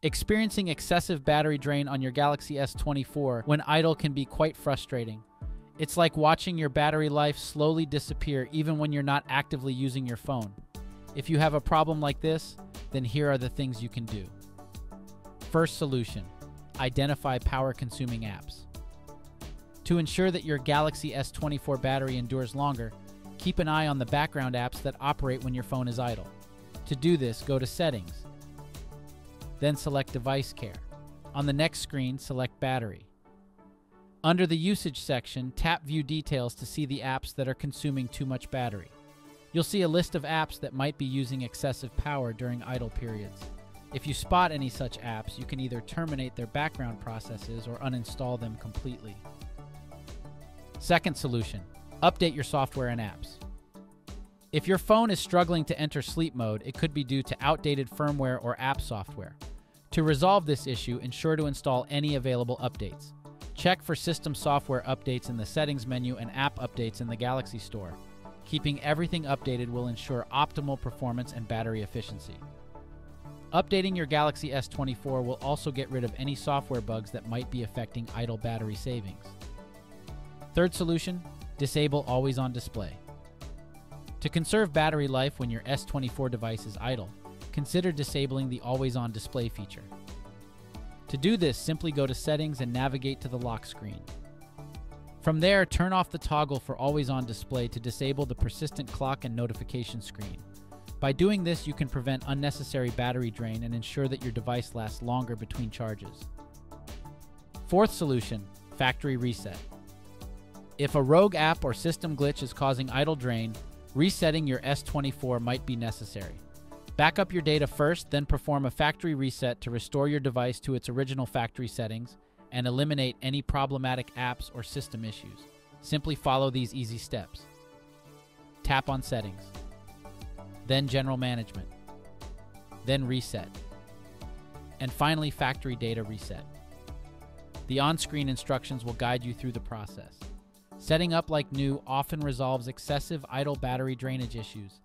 Experiencing excessive battery drain on your Galaxy S24 when idle can be quite frustrating. It's like watching your battery life slowly disappear even when you're not actively using your phone. If you have a problem like this, then here are the things you can do. First solution: identify power-consuming apps. To ensure that your Galaxy S24 battery endures longer, keep an eye on the background apps that operate when your phone is idle. To do this, go to Settings. Then select Device Care. On the next screen, select Battery. Under the Usage section, tap View Details to see the apps that are consuming too much battery. You'll see a list of apps that might be using excessive power during idle periods. If you spot any such apps, you can either terminate their background processes or uninstall them completely. Second solution: update your software and apps. If your phone is struggling to enter sleep mode, it could be due to outdated firmware or app software. To resolve this issue, ensure to install any available updates. Check for system software updates in the Settings menu and app updates in the Galaxy Store. Keeping everything updated will ensure optimal performance and battery efficiency. Updating your Galaxy S24 will also get rid of any software bugs that might be affecting idle battery savings. Third solution: disable Always On Display. To conserve battery life when your S24 device is idle, consider disabling the Always On Display feature. To do this, simply go to Settings and navigate to the lock screen. From there, turn off the toggle for Always On Display to disable the persistent clock and notification screen. By doing this, you can prevent unnecessary battery drain and ensure that your device lasts longer between charges. Fourth solution: factory reset. If a rogue app or system glitch is causing idle drain, resetting your S24 might be necessary. Back up your data first, then perform a factory reset to restore your device to its original factory settings and eliminate any problematic apps or system issues. Simply follow these easy steps. Tap on Settings, then General Management, then Reset, and finally Factory Data Reset. The on-screen instructions will guide you through the process. Setting up like new often resolves excessive idle battery drainage issues.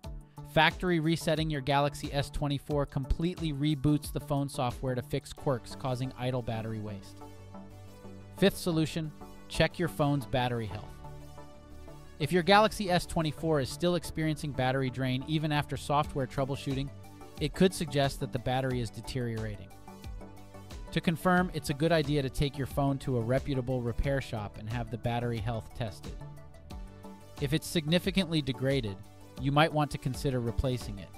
Factory resetting your Galaxy S24 completely reboots the phone software to fix quirks causing idle battery waste. Fifth solution: check your phone's battery health. If your Galaxy S24 is still experiencing battery drain even after software troubleshooting, it could suggest that the battery is deteriorating. To confirm, it's a good idea to take your phone to a reputable repair shop and have the battery health tested. If it's significantly degraded, you might want to consider replacing it.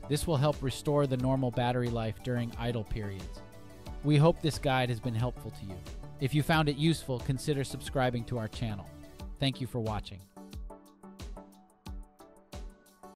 This will help restore the normal battery life during idle periods. We hope this guide has been helpful to you. If you found it useful, consider subscribing to our channel. Thank you for watching.